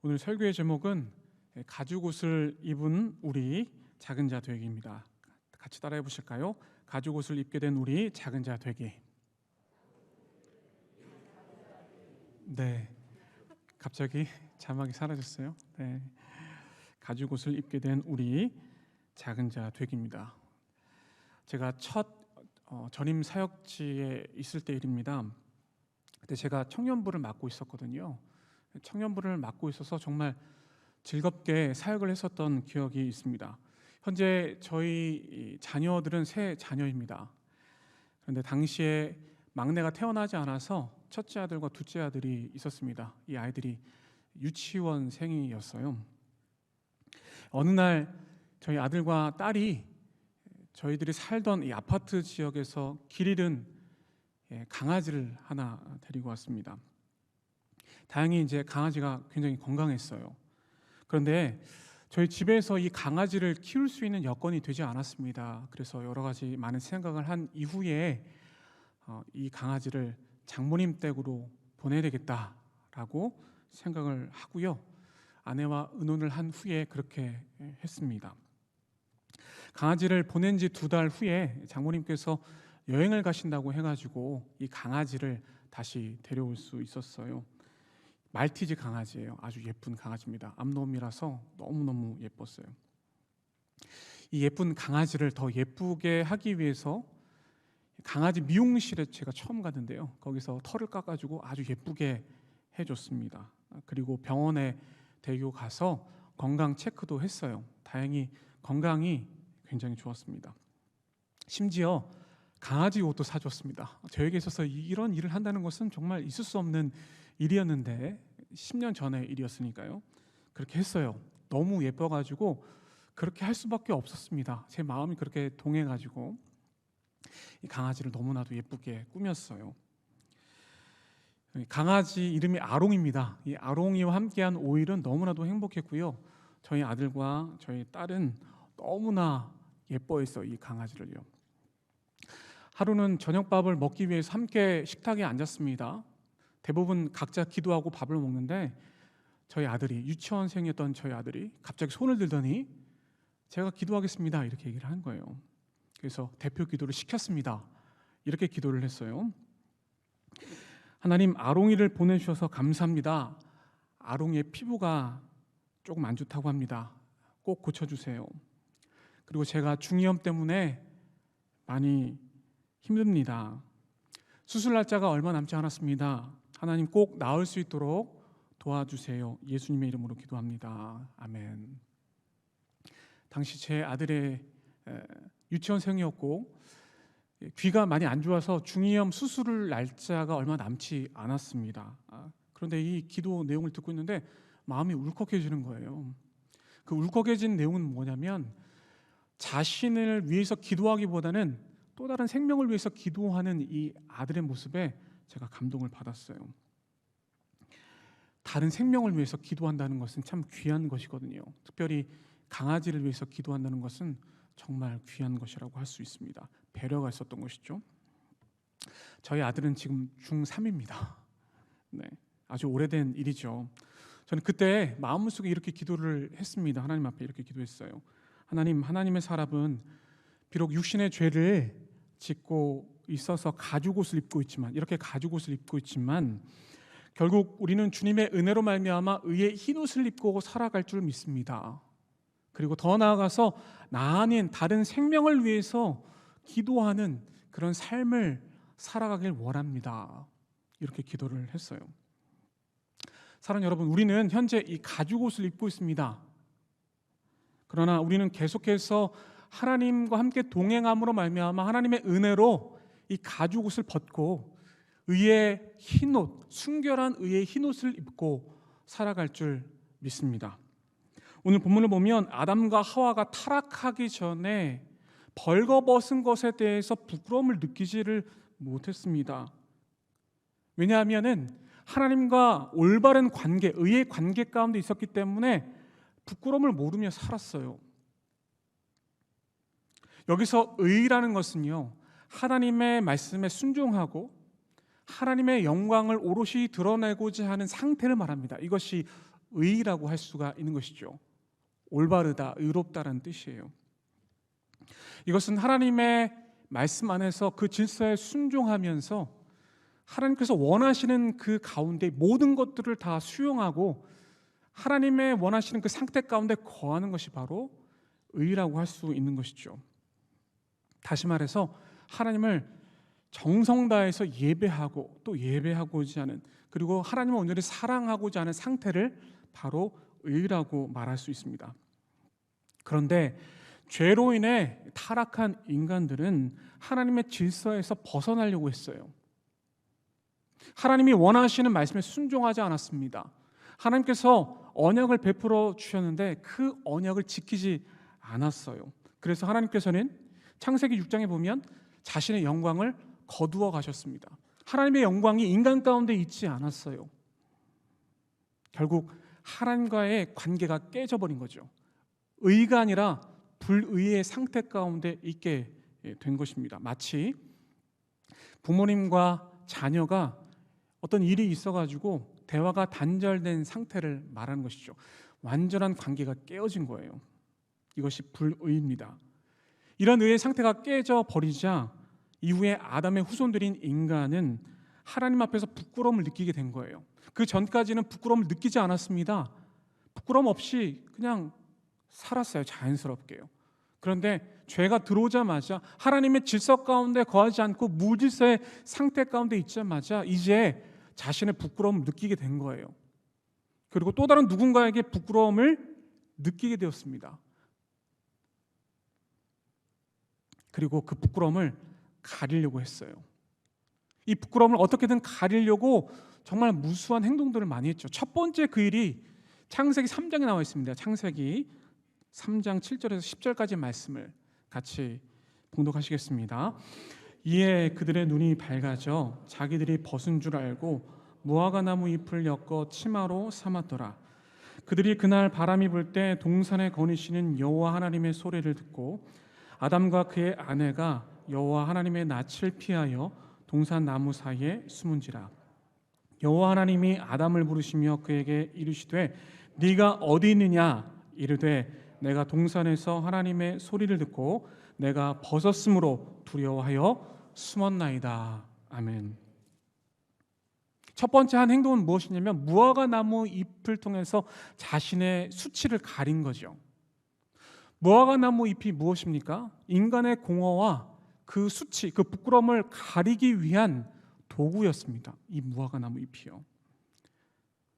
오늘 설교의 제목은 가죽옷을 입은 우리 작은 자 되기입니다. 같이 따라해 보실까요? 가죽옷을 입게 된 우리 작은 자 되기. 네, 갑자기 자막이 사라졌어요. 네, 가죽옷을 입게 된 우리 작은 자 되기입니다. 제가 첫 전임 사역지에 있을 때 일입니다. 그때 제가 청년부를 맡고 있었거든요. 청년부를 맡고 있어서 정말 즐겁게 사역을 했었던 기억이 있습니다. 현재 저희 자녀들은 세 자녀입니다. 그런데 당시에 막내가 태어나지 않아서 첫째 아들과 둘째 아들이 있었습니다. 이 아이들이 유치원생이었어요. 어느 날 저희 아들과 딸이 저희들이 살던 이 아파트 지역에서 길 잃은 강아지를 하나 데리고 왔습니다. 다행히 이제 강아지가 굉장히 건강했어요. 그런데 저희 집에서 이 강아지를 키울 수 있는 여건이 되지 않았습니다. 그래서 여러 가지 많은 생각을 한 이후에 이 강아지를 장모님 댁으로 보내야 되겠다라고 생각을 하고요. 아내와 의논을 한 후에 그렇게 했습니다. 강아지를 보낸 지 2달 후에 장모님께서 여행을 가신다고 해가지고 이 강아지를 다시 데려올 수 있었어요. 말티즈 강아지예요. 아주 예쁜 강아지입니다. 암놈이라서 너무너무 예뻤어요. 이 예쁜 강아지를 더 예쁘게 하기 위해서 강아지 미용실에 제가 처음 갔는데요. 거기서 털을 깎아주고 아주 예쁘게 해줬습니다. 그리고 병원에 데리고 가서 건강 체크도 했어요. 다행히 건강이 굉장히 좋았습니다. 심지어 강아지 옷도 사줬습니다. 저에게 있어서 이런 일을 한다는 것은 정말 있을 수 없는 일이었는데 10년 전의 일이었으니까요. 그렇게 했어요. 너무 예뻐가지고 그렇게 할 수밖에 없었습니다. 제 마음이 그렇게 동해가지고 이 강아지를 너무나도 예쁘게 꾸몄어요. 강아지 이름이 아롱입니다. 이 아롱이와 함께한 5일은 너무나도 행복했고요. 저희 아들과 저희 딸은 너무나 예뻐했어요. 이 강아지를요. 하루는 저녁밥을 먹기 위해서 함께 식탁에 앉았습니다. 대부분 각자 기도하고 밥을 먹는데 저희 아들이, 유치원생이었던 저희 아들이 갑자기 손을 들더니 제가 기도하겠습니다 이렇게 얘기를 한 거예요. 그래서 대표 기도를 시켰습니다. 이렇게 기도를 했어요. 하나님, 아롱이를 보내주셔서 감사합니다. 아롱이의 피부가 조금 안 좋다고 합니다. 꼭 고쳐주세요. 그리고 제가 중이염 때문에 많이 힘듭니다. 수술 날짜가 얼마 남지 않았습니다. 하나님 꼭 나을 수 있도록 도와주세요. 예수님의 이름으로 기도합니다. 아멘. 당시 제 아들의 유치원생이었고 귀가 많이 안 좋아서 중이염 수술 날짜가 얼마 남지 않았습니다. 그런데 이 기도 내용을 듣고 있는데 마음이 울컥해지는 거예요. 그 울컥해진 내용은 뭐냐면 자신을 위해서 기도하기보다는 또 다른 생명을 위해서 기도하는 이 아들의 모습에 제가 감동을 받았어요. 다른 생명을 위해서 기도한다는 것은 참 귀한 것이거든요. 특별히 강아지를 위해서 기도한다는 것은 정말 귀한 것이라고 할 수 있습니다. 배려가 있었던 것이죠. 저희 아들은 지금 중3입니다. 네, 아주 오래된 일이죠. 저는 그때 마음속에 이렇게 기도를 했습니다. 하나님 앞에 이렇게 기도했어요. 하나님, 하나님의 사람은 비록 육신의 죄를 짓고 있어서 가죽옷을 입고 있지만, 이렇게 가죽옷을 입고 있지만 결국 우리는 주님의 은혜로 말미암아 의의 흰옷을 입고 살아갈 줄 믿습니다. 그리고 더 나아가서 나 아닌 다른 생명을 위해서 기도하는 그런 삶을 살아가길 원합니다. 이렇게 기도를 했어요. 사랑하는 여러분, 우리는 현재 이 가죽옷을 입고 있습니다. 그러나 우리는 계속해서 하나님과 함께 동행함으로 말미암아 하나님의 은혜로 이 가죽옷을 벗고 의의 흰옷, 순결한 의의 흰옷을 입고 살아갈 줄 믿습니다. 오늘 본문을 보면 아담과 하와가 타락하기 전에 벌거벗은 것에 대해서 부끄러움을 느끼지를 못했습니다. 왜냐하면 하나님과 올바른 관계, 의의 관계 가운데 있었기 때문에 부끄러움을 모르며 살았어요. 여기서 의라는 것은요, 하나님의 말씀에 순종하고 하나님의 영광을 오롯이 드러내고자 하는 상태를 말합니다. 이것이 의라고 할 수가 있는 것이죠. 올바르다, 의롭다라는 뜻이에요. 이것은 하나님의 말씀 안에서 그 질서에 순종하면서 하나님께서 원하시는 그 가운데 모든 것들을 다 수용하고 하나님의 원하시는 그 상태 가운데 거하는 것이 바로 의라고 할 수 있는 것이죠. 다시 말해서 하나님을 정성 다해서 예배하고 또 예배하고자 하는, 그리고 하나님을 온전히 사랑하고자 하는 상태를 바로 의라고 말할 수 있습니다. 그런데 죄로 인해 타락한 인간들은 하나님의 질서에서 벗어나려고 했어요. 하나님이 원하시는 말씀에 순종하지 않았습니다. 하나님께서 언약을 베풀어 주셨는데 그 언약을 지키지 않았어요. 그래서 하나님께서는 창세기 6장에 보면 자신의 영광을 거두어 가셨습니다. 하나님의 영광이 인간 가운데 있지 않았어요. 결국 하나님과의 관계가 깨져버린 거죠. 의가 아니라 불의의 상태 가운데 있게 된 것입니다. 마치 부모님과 자녀가 어떤 일이 있어가지고 대화가 단절된 상태를 말하는 것이죠. 완전한 관계가 깨어진 거예요. 이것이 불의입니다. 이런 의의 상태가 깨져 버리자 이후에 아담의 후손들인 인간은 하나님 앞에서 부끄러움을 느끼게 된 거예요. 그 전까지는 부끄러움을 느끼지 않았습니다. 부끄러움 없이 그냥 살았어요. 자연스럽게요. 그런데 죄가 들어오자마자 하나님의 질서 가운데 거하지 않고 무질서의 상태 가운데 있자마자 이제 자신의 부끄러움을 느끼게 된 거예요. 그리고 또 다른 누군가에게 부끄러움을 느끼게 되었습니다. 그리고 그 부끄러움을 가리려고 했어요. 이 부끄러움을 어떻게든 가리려고 정말 무수한 행동들을 많이 했죠. 첫 번째 그 일이 창세기 3장에 나와 있습니다. 창세기 3장 7절에서 10절까지 말씀을 같이 봉독하시겠습니다. 이에 그들의 눈이 밝아져 자기들이 벗은 줄 알고 무화과 나무 잎을 엮어 치마로 삼았더라. 그들이 그날 바람이 불 때 동산에 거니시는 여호와 하나님의 소리를 듣고 아담과 그의 아내가 여호와 하나님의 낯을 피하여 동산 나무 사이에 숨은지라. 여호와 하나님이 아담을 부르시며 그에게 이르시되 네가 어디 있느냐. 이르되 내가 동산에서 하나님의 소리를 듣고 내가 벗었으므로 두려워하여 숨었나이다. 아멘. 첫 번째 한 행동은 무엇이냐면 무화과 나무 잎을 통해서 자신의 수치를 가린 거죠. 무화과 나무 잎이 무엇입니까? 인간의 공허와 그 수치, 그 부끄러움을 가리기 위한 도구였습니다. 이 무화과 나무 잎이요.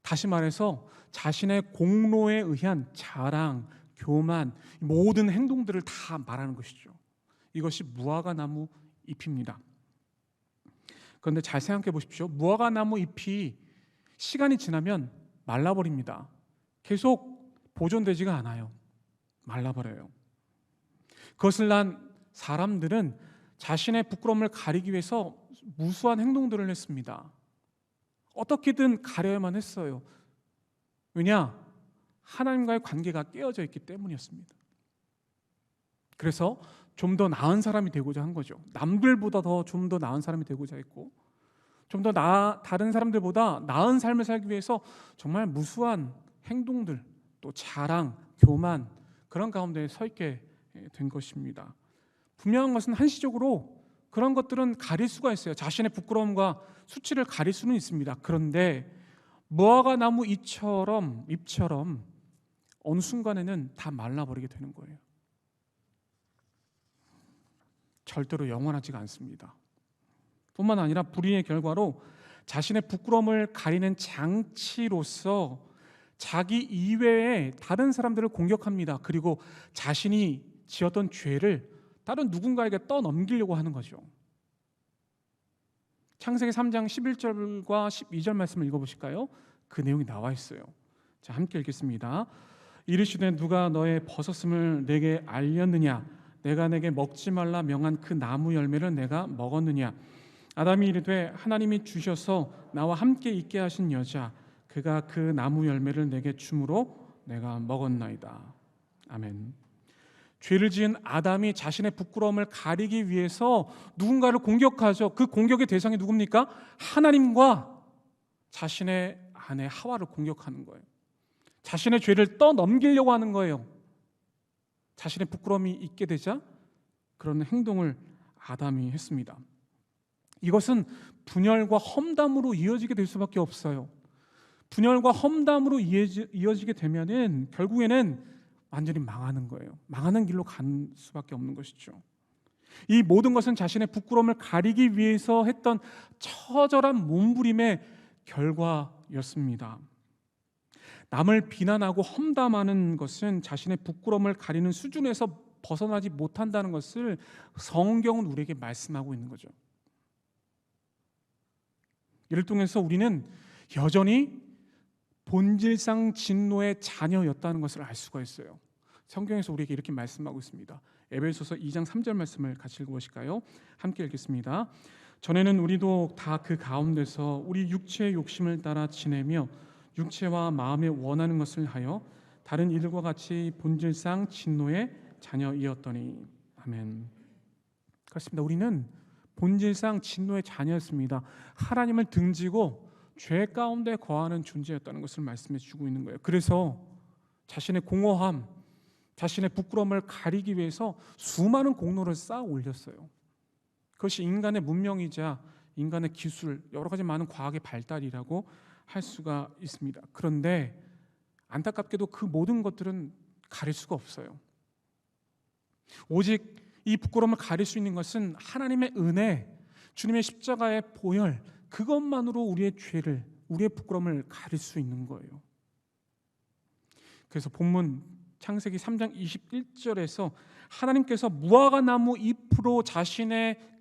다시 말해서 자신의 공로에 의한 자랑, 교만, 모든 행동들을 다 말하는 것이죠. 이것이 무화과 나무 잎입니다. 그런데 잘 생각해 보십시오. 무화과 나무 잎이 시간이 지나면 말라버립니다. 계속 보존되지가 않아요. 말라버려요. 그것을 난 사람들은 자신의 부끄러움을 가리기 위해서 무수한 행동들을 했습니다. 어떻게든 가려야만 했어요. 왜냐? 하나님과의 관계가 깨어져 있기 때문이었습니다. 그래서 좀 더 나은 사람이 되고자 한 거죠. 남들보다 좀 더 나은 사람이 되고자 했고, 좀 더 다른 사람들보다 나은 삶을 살기 위해서 정말 무수한 행동들, 또 자랑, 교만, 그런 가운데 서 있게 된 것입니다. 분명한 것은 한시적으로 그런 것들은 가릴 수가 있어요. 자신의 부끄러움과 수치를 가릴 수는 있습니다. 그런데 무화과 나무 잎처럼 어느 순간에는 다 말라버리게 되는 거예요. 절대로 영원하지가 않습니다. 뿐만 아니라 불의의 결과로 자신의 부끄러움을 가리는 장치로서 자기 이외의 다른 사람들을 공격합니다. 그리고 자신이 지었던 죄를 다른 누군가에게 떠넘기려고 하는 거죠. 창세기 3장 11절과 12절 말씀을 읽어보실까요? 그 내용이 나와 있어요. 자, 함께 읽겠습니다. 이르시되 누가 너의 벗었음을 내게 알렸느냐? 내가 내게 먹지 말라 명한 그 나무 열매를 내가 먹었느냐? 아담이 이르되 하나님이 주셔서 나와 함께 있게 하신 여자 그가 그 나무 열매를 내게 주므로 내가 먹었나이다. 아멘. 죄를 지은 아담이 자신의 부끄러움을 가리기 위해서 누군가를 공격하죠. 그 공격의 대상이 누굽니까? 하나님과 자신의 아내 하와를 공격하는 거예요. 자신의 죄를 떠넘기려고 하는 거예요. 자신의 부끄러움이 있게 되자 그런 행동을 아담이 했습니다. 이것은 분열과 험담으로 이어지게 될 수밖에 없어요. 분열과 험담으로 이어지게 되면은 결국에는 완전히 망하는 거예요. 망하는 길로 갈 수밖에 없는 것이죠. 이 모든 것은 자신의 부끄러움을 가리기 위해서 했던 처절한 몸부림의 결과였습니다. 남을 비난하고 험담하는 것은 자신의 부끄러움을 가리는 수준에서 벗어나지 못한다는 것을 성경은 우리에게 말씀하고 있는 거죠. 이를 통해서 우리는 여전히 본질상 진노의 자녀였다는 것을 알 수가 있어요. 성경에서 우리에게 이렇게 말씀하고 있습니다. 에베소서 2장 3절 말씀을 같이 읽어보실까요? 함께 읽겠습니다. 전에는 우리도 다 그 가운데서 우리 육체의 욕심을 따라 지내며 육체와 마음에 원하는 것을 하여 다른 이들과 같이 본질상 진노의 자녀이었더니. 아멘. 그렇습니다. 우리는 본질상 진노의 자녀였습니다. 하나님을 등지고 죄 가운데 거하는 존재였다는 것을 말씀해 주고 있는 거예요. 그래서 자신의 공허함, 자신의 부끄러움을 가리기 위해서 수많은 공로를 쌓아 올렸어요. 그것이 인간의 문명이자 인간의 기술, 여러 가지 많은 과학의 발달이라고 할 수가 있습니다. 그런데 안타깝게도 그 모든 것들은 가릴 수가 없어요. 오직 이 부끄러움을 가릴 수 있는 것은 하나님의 은혜, 주님의 십자가의 보혈, 그것만으로 우리의 죄를, 우리의 부끄러움을 가릴 수 있는 거예요. 그래서 본문 창세기 3장 21절에서 하나님께서 무화과나무 잎으로 자신의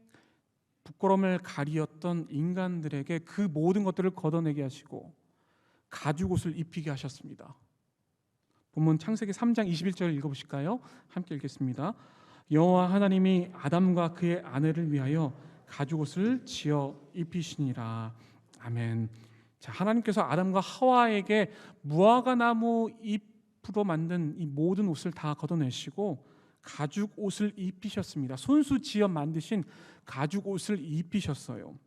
부끄러움을 가리었던 인간들에게 그 모든 것들을 걷어내게 하시고 가죽옷을 입히게 하셨습니다. 본문 창세기 3장 21절 읽어보실까요? 함께 읽겠습니다. 여호와 하나님이 아담과 그의 아내를 위하여 가죽옷을 지어 입히시니라. 아멘. 자, 하나님께서 아담과 하와에게 무화과나무 잎으로 만든 이 모든 옷을 다 걷어내시고 가죽 옷을 입히셨습니다. 손수 지어 만드신 가죽 옷을 입히셨어요.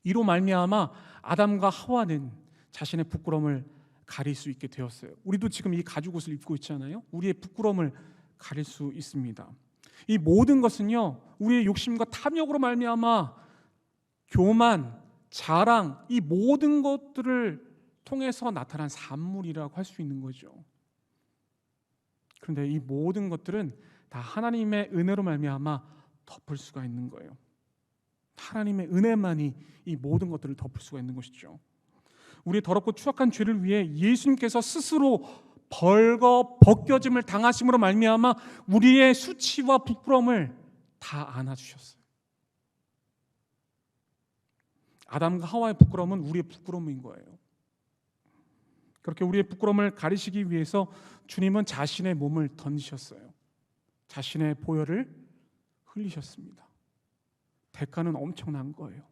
이로 말미암아 아담과 하와는 자신의 부끄러움을 가릴 수 있게 되었어요. 우리도 지금 이 가죽 옷을 입고 있잖아요. 우리의 부끄러움을 가릴 수 있습니다. 이 모든 것은요, 우리의 욕심과 탐욕으로 말미암아 교만, 자랑, 이 모든 것들을 통해서 나타난 산물이라고 할 수 있는 거죠. 그런데 이 모든 것들은 다 하나님의 은혜로 말미암아 덮을 수가 있는 거예요. 하나님의 은혜만이 이 모든 것들을 덮을 수가 있는 것이죠. 우리의 더럽고 추악한 죄를 위해 예수님께서 스스로 벗겨짐을 당하심으로 말미암아 우리의 수치와 부끄러움을 다 안아주셨어요. 아담과 하와의 부끄러움은 우리의 부끄러움인 거예요. 그렇게 우리의 부끄러움을 가리시기 위해서 주님은 자신의 몸을 던지셨어요. 자신의 보혈을 흘리셨습니다. 대가는 엄청난 거예요.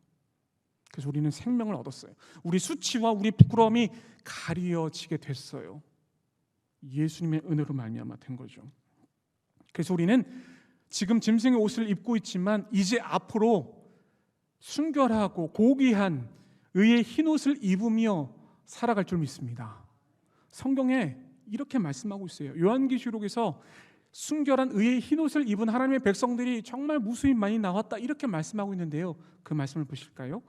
그래서 우리는 생명을 얻었어요. 우리 수치와 우리 부끄러움이 가려지게 됐어요. 예수님의 은혜로 말미암아 된 거죠. 그래서 우리는 지금 짐승의 옷을 입고 있지만 이제 앞으로 순결하고 고귀한 의의 흰 옷을 입으며 살아갈 줄 믿습니다. 성경에 이렇게 말씀하고 있어요. 요한계시록에서 순결한 의의 흰 옷을 입은 하나님의 백성들이 정말 무수히 많이 나왔다 이렇게 말씀하고 있는데요. 그 말씀을 보실까요?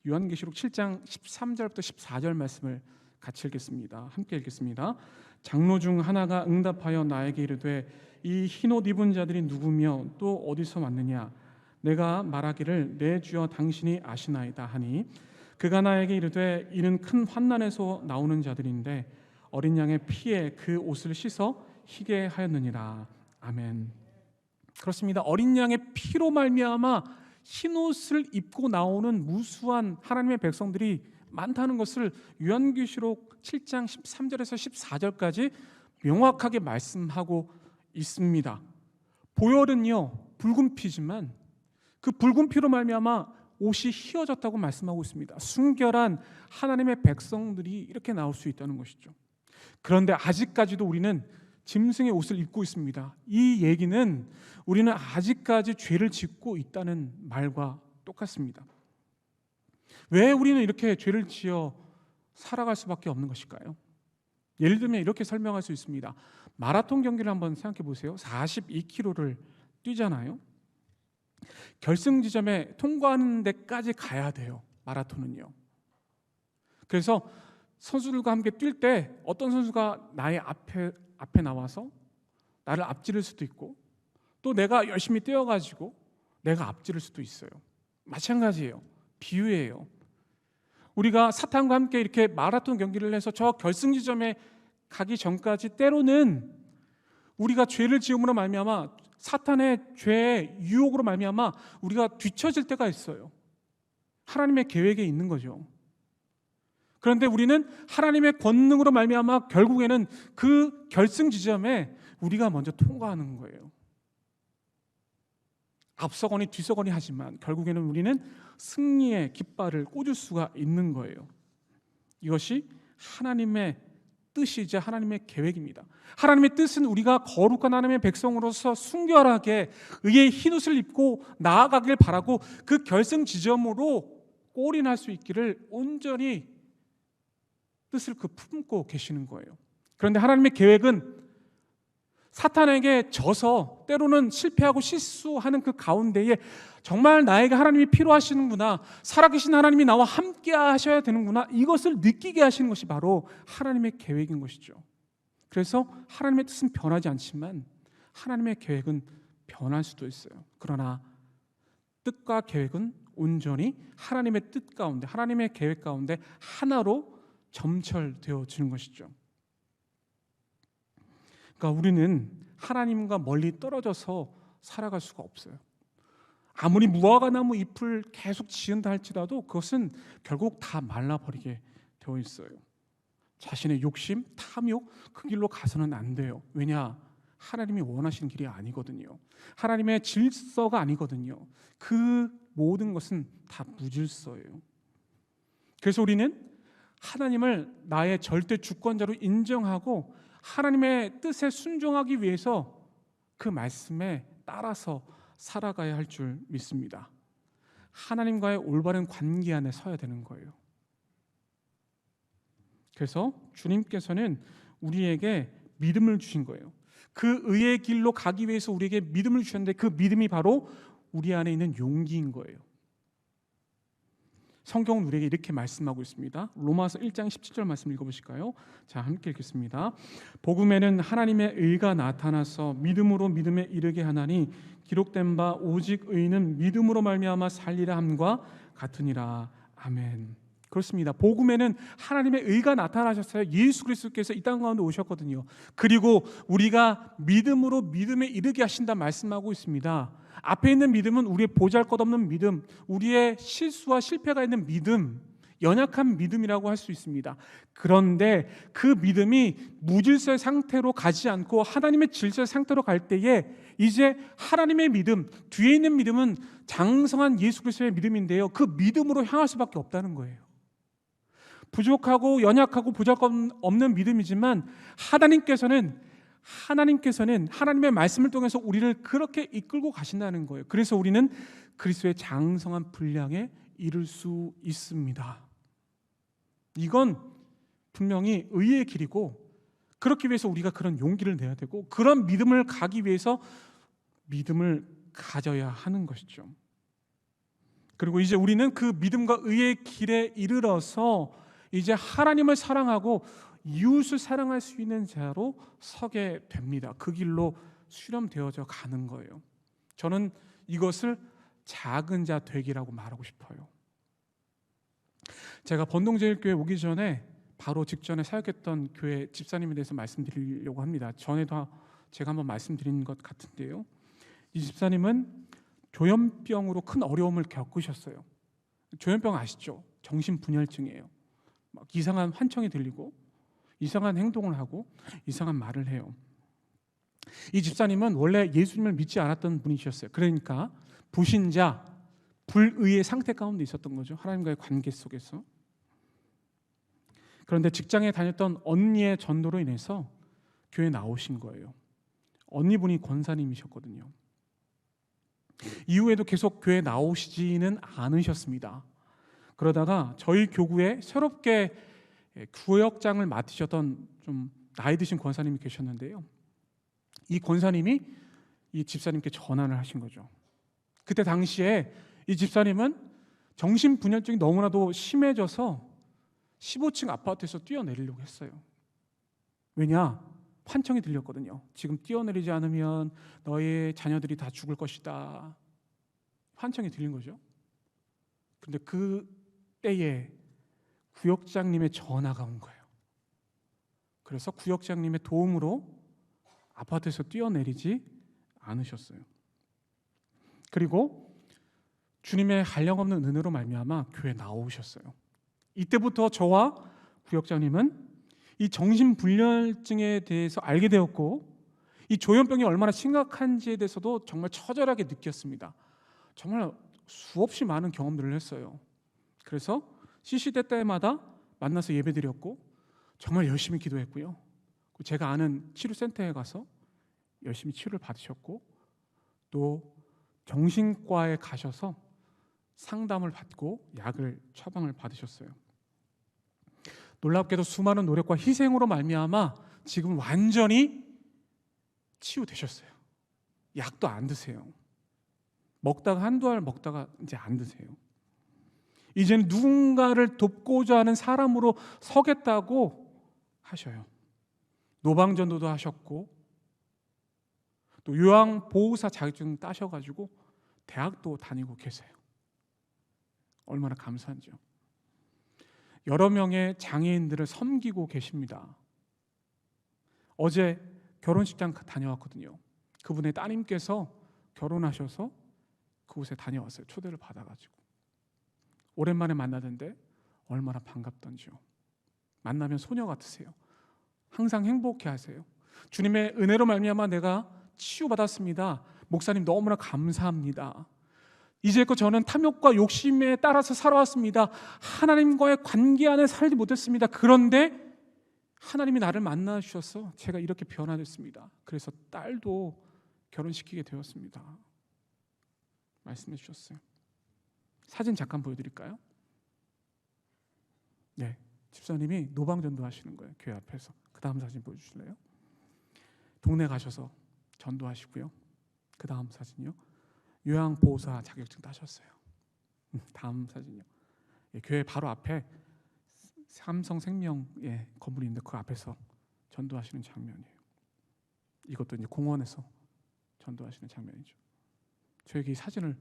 요한계시록 7장 13절부터 14절 말씀을 같이 읽겠습니다. 함께 읽겠습니다. 장로 중 하나가 응답하여 나에게 이르되 이 흰 옷 입은 자들이 누구며 또 어디서 왔느냐? 내가 말하기를 내 주여 당신이 아시나이다 하니 그가 나에게 이르되 이는 큰 환난에서 나오는 자들인데 어린 양의 피에 그 옷을 씻어 희게 하였느니라. 아멘. 그렇습니다. 어린 양의 피로 말미암아 흰 옷을 입고 나오는 무수한 하나님의 백성들이 많다는 것을 요한계시록 7장 13절에서 14절까지 명확하게 말씀하고 있습니다. 보혈은요 붉은 피지만 그 붉은 피로 말미암아 옷이 휘어졌다고 말씀하고 있습니다. 순결한 하나님의 백성들이 이렇게 나올 수 있다는 것이죠. 그런데 아직까지도 우리는 짐승의 옷을 입고 있습니다. 이 얘기는 우리는 아직까지 죄를 짓고 있다는 말과 똑같습니다. 왜 우리는 이렇게 죄를 지어 살아갈 수밖에 없는 것일까요? 예를 들면 이렇게 설명할 수 있습니다. 마라톤 경기를 한번 생각해 보세요. 42km를 뛰잖아요. 결승 지점에 통과하는 데까지 가야 돼요. 마라톤은요. 그래서 선수들과 함께 뛸 때 어떤 선수가 나의 앞에 나와서 나를 앞지를 수도 있고, 또 내가 열심히 뛰어가지고 내가 앞지를 수도 있어요. 마찬가지예요. 비유예요. 우리가 사탄과 함께 이렇게 마라톤 경기를 해서 저 결승 지점에 가기 전까지 때로는 우리가 죄를 지음으로 말미암아, 사탄의 죄의 유혹으로 말미암아 우리가 뒤처질 때가 있어요. 하나님의 계획에 있는 거죠. 그런데 우리는 하나님의 권능으로 말미암아 결국에는 그 결승 지점에 우리가 먼저 통과하는 거예요. 앞서거니 뒤서거니 하지만 결국에는 우리는 승리의 깃발을 꽂을 수가 있는 거예요. 이것이 하나님의 뜻이자 하나님의 계획입니다. 하나님의 뜻은 우리가 거룩한 하나님의 백성으로서 순결하게 의의 흰옷을 입고 나아가길 바라고 그 결승 지점으로 골인할 수 있기를 온전히 뜻을 품고 계시는 거예요. 그런데 하나님의 계획은 사탄에게 져서 때로는 실패하고 실수하는 그 가운데에 정말 나에게 하나님이 필요하시는구나, 살아계신 하나님이 나와 함께 하셔야 되는구나, 이것을 느끼게 하시는 것이 바로 하나님의 계획인 것이죠. 그래서 하나님의 뜻은 변하지 않지만 하나님의 계획은 변할 수도 있어요. 그러나 뜻과 계획은 온전히 하나님의 뜻 가운데, 하나님의 계획 가운데 하나로 점철되어지는 것이죠. 그러니까 우리는 하나님과 멀리 떨어져서 살아갈 수가 없어요. 아무리 무화과나무 잎을 계속 지은다 할지라도 그것은 결국 다 말라버리게 되어 있어요. 자신의 욕심, 탐욕, 그 길로 가서는 안 돼요. 왜냐? 하나님이 원하시는 길이 아니거든요. 하나님의 질서가 아니거든요. 그 모든 것은 다 무질서예요. 그래서 우리는 하나님을 나의 절대 주권자로 인정하고 하나님의 뜻에 순종하기 위해서 그 말씀에 따라서 살아가야 할 줄 믿습니다. 하나님과의 올바른 관계 안에 서야 되는 거예요. 그래서 주님께서는 우리에게 믿음을 주신 거예요. 그 의의 길로 가기 위해서 우리에게 믿음을 주셨는데 그 믿음이 바로 우리 안에 있는 용기인 거예요. 성경은 우리에게 이렇게 말씀하고 있습니다. 로마서 1장 17절 말씀 읽어보실까요? 자, 함께 읽겠습니다. 복음에는 하나님의 의가 나타나서 믿음으로 믿음에 이르게 하나니 기록된 바 오직 의는 믿음으로 말미암아 살리라 함과 같으니라. 아멘. 그렇습니다. 복음에는 하나님의 의가 나타나셨어요. 예수 그리스도께서 이 땅 가운데 오셨거든요. 그리고 우리가 믿음으로 믿음에 이르게 하신다 말씀하고 있습니다. 앞에 있는 믿음은 우리의 보잘것없는 믿음, 우리의 실수와 실패가 있는 믿음, 연약한 믿음이라고 할 수 있습니다. 그런데 그 믿음이 무질서의 상태로 가지 않고 하나님의 질서의 상태로 갈 때에 이제 하나님의 믿음, 뒤에 있는 믿음은 장성한 예수 그리스도의 믿음인데요, 그 믿음으로 향할 수밖에 없다는 거예요. 부족하고 연약하고 보잘것없는 믿음이지만 하나님께서는 하나님의 말씀을 통해서 우리를 그렇게 이끌고 가신다는 거예요. 그래서 우리는 그리스도의 장성한 분량에 이를 수 있습니다. 이건 분명히 의의 길이고, 그렇기 위해서 우리가 그런 용기를 내야 되고, 그런 믿음을 가기 위해서 믿음을 가져야 하는 것이죠. 그리고 이제 우리는 그 믿음과 의의 길에 이르러서 이제 하나님을 사랑하고 이웃을 사랑할 수 있는 자로 서게 됩니다. 그 길로 수렴되어져 가는 거예요. 저는 이것을 작은 자 되기라고 말하고 싶어요. 제가 번동제일교회 오기 전에 바로 직전에 사역했던 교회 집사님에 대해서 말씀드리려고 합니다. 전에도 제가 한번 말씀드린 것 같은데요, 이 집사님은 조현병으로 큰 어려움을 겪으셨어요. 조현병 아시죠? 정신분열증이에요. 막 이상한 환청이 들리고 이상한 행동을 하고 이상한 말을 해요. 이 집사님은 원래 예수님을 믿지 않았던 분이셨어요. 그러니까 불신자, 불의의 상태 가운데 있었던 거죠. 하나님과의 관계 속에서. 그런데 직장에 다녔던 언니의 전도로 인해서 교회에 나오신 거예요. 언니분이 권사님이셨거든요. 이후에도 계속 교회에 나오시지는 않으셨습니다. 그러다가 저희 교구에 새롭게 구역장을 맡으셨던 좀 나이 드신 권사님이 계셨는데요. 이 권사님이 이 집사님께 전화를 하신 거죠. 그때 당시에 이 집사님은 정신분열증이 너무나도 심해져서 15층 아파트에서 뛰어내리려고 했어요. 왜냐? 환청이 들렸거든요. 지금 뛰어내리지 않으면 너의 자녀들이 다 죽을 것이다. 환청이 들린 거죠. 그런데 그 때에 구역장님의 전화가 온 거예요. 그래서 구역장님의 도움으로 아파트에서 뛰어내리지 않으셨어요. 그리고 주님의 한량없는 은혜로 말미암아 교회에 나오셨어요. 이때부터 저와 구역장님은 이 정신분열증에 대해서 알게 되었고, 이 조현병이 얼마나 심각한지에 대해서도 정말 처절하게 느꼈습니다. 정말 수없이 많은 경험들을 했어요. 그래서 CC대 때마다 만나서 예배드렸고 정말 열심히 기도했고요. 제가 아는 치료센터에 가서 열심히 치료를 받으셨고, 또 정신과에 가셔서 상담을 받고 약을 처방을 받으셨어요. 놀랍게도 수많은 노력과 희생으로 말미암아 지금 완전히 치유되셨어요. 약도 안 드세요. 먹다가 한두 알 먹다가 이제 안 드세요. 이제는 누군가를 돕고자 하는 사람으로 서겠다고 하셔요. 노방전도도 하셨고, 또 요양보호사 자격증 따셔가지고 대학도 다니고 계세요. 얼마나 감사한지요. 여러 명의 장애인들을 섬기고 계십니다. 어제 결혼식장 다녀왔거든요. 그분의 따님께서 결혼하셔서 그곳에 다녀왔어요. 초대를 받아가지고. 오랜만에 만나는데 얼마나 반갑던지요. 만나면 소녀 같으세요. 항상 행복해 하세요. 주님의 은혜로 말미암아 내가 치유받았습니다. 목사님 너무나 감사합니다. 이제껏 저는 탐욕과 욕심에 따라서 살아왔습니다. 하나님과의 관계 안에 살지 못했습니다. 그런데 하나님이 나를 만나 주셔서 제가 이렇게 변화됐습니다. 그래서 딸도 결혼시키게 되었습니다. 말씀해 주셨어요. 사진 잠깐 보여드릴까요? 네, 집사님이 노방전도 하시는 거예요. 교회 앞에서. 그 다음 사진 보여주실래요? 동네 가셔서 전도하시고요. 그 다음 사진이요. 요양보호사 자격증 따셨어요. 다음 사진이요. 예, 교회 바로 앞에 삼성생명 건물이 있는데 그 앞에서 전도하시는 장면이에요. 이것도 이제 공원에서 전도하시는 장면이죠. 저에게 이 사진을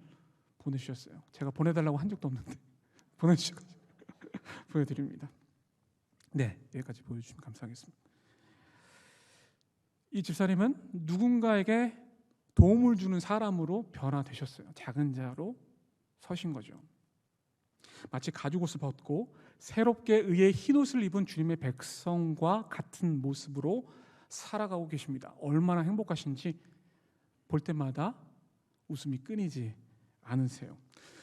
보내주셨어요. 제가 보내달라고 한 적도 없는데 보내주셔가지고 보여드립니다. 네, 여기까지 보여주시면 감사하겠습니다. 이 집사님은 누군가에게 도움을 주는 사람으로 변화되셨어요. 작은 자로 서신 거죠. 마치 가죽옷을 벗고 새롭게 의의 흰옷을 입은 주님의 백성과 같은 모습으로 살아가고 계십니다. 얼마나 행복하신지 볼 때마다 웃음이 끊이지 않으세요.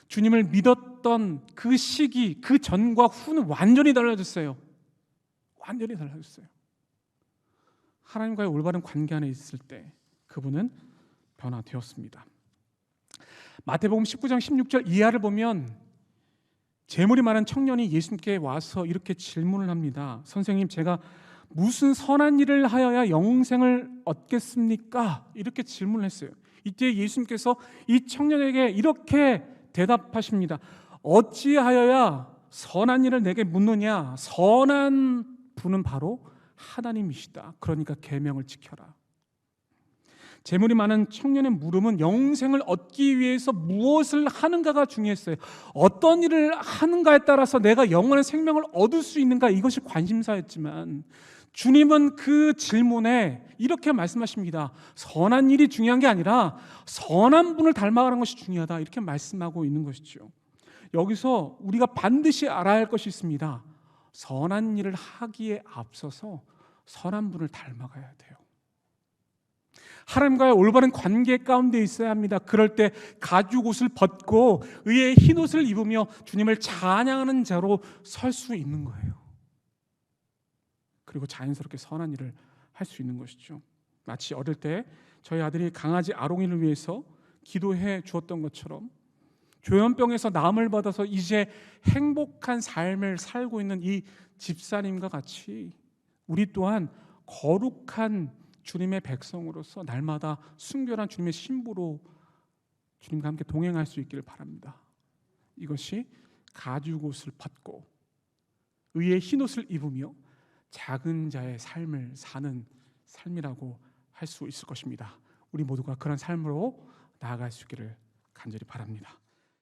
주님을 믿었던 그 시기, 그 전과 후는 완전히 달라졌어요. 완전히 달라졌어요. 하나님과의 올바른 관계 안에 있을 때 그분은 변화되었습니다. 마태복음 19장 16절 이하를 보면 재물이 많은 청년이 예수님께 와서 이렇게 질문을 합니다. 선생님, 제가 무슨 선한 일을 하여야 영생을 얻겠습니까? 이렇게 질문을 했어요. 이때 예수님께서 이 청년에게 이렇게 대답하십니다. 어찌하여야 선한 일을 내게 묻느냐? 선한 분은 바로 하나님이시다. 그러니까 계명을 지켜라. 재물이 많은 청년의 물음은 영생을 얻기 위해서 무엇을 하는가가 중요했어요. 어떤 일을 하는가에 따라서 내가 영원한 생명을 얻을 수 있는가, 이것이 관심사였지만 주님은 그 질문에 이렇게 말씀하십니다. 선한 일이 중요한 게 아니라 선한 분을 닮아가는 것이 중요하다, 이렇게 말씀하고 있는 것이죠. 여기서 우리가 반드시 알아야 할 것이 있습니다. 선한 일을 하기에 앞서서 선한 분을 닮아가야 돼요. 하나님과의 올바른 관계 가운데 있어야 합니다. 그럴 때 가죽옷을 벗고 의의 흰옷을 입으며 주님을 찬양하는 자로 설 수 있는 거예요. 그리고 자연스럽게 선한 일을 할 수 있는 것이죠. 마치 어릴 때 저희 아들이 강아지 아롱이를 위해서 기도해 주었던 것처럼 조현병에서 남을 받아서 이제 행복한 삶을 살고 있는 이 집사님과 같이 우리 또한 거룩한 주님의 백성으로서 날마다 순결한 주님의 신부로 주님과 함께 동행할 수 있기를 바랍니다. 이것이 가죽옷을 벗고 의의 흰옷을 입으며 작은 자의 삶을 사는 삶이라고 할 수 있을 것입니다. 우리 모두가 그런 삶으로 나아갈 수 있기를 간절히 바랍니다.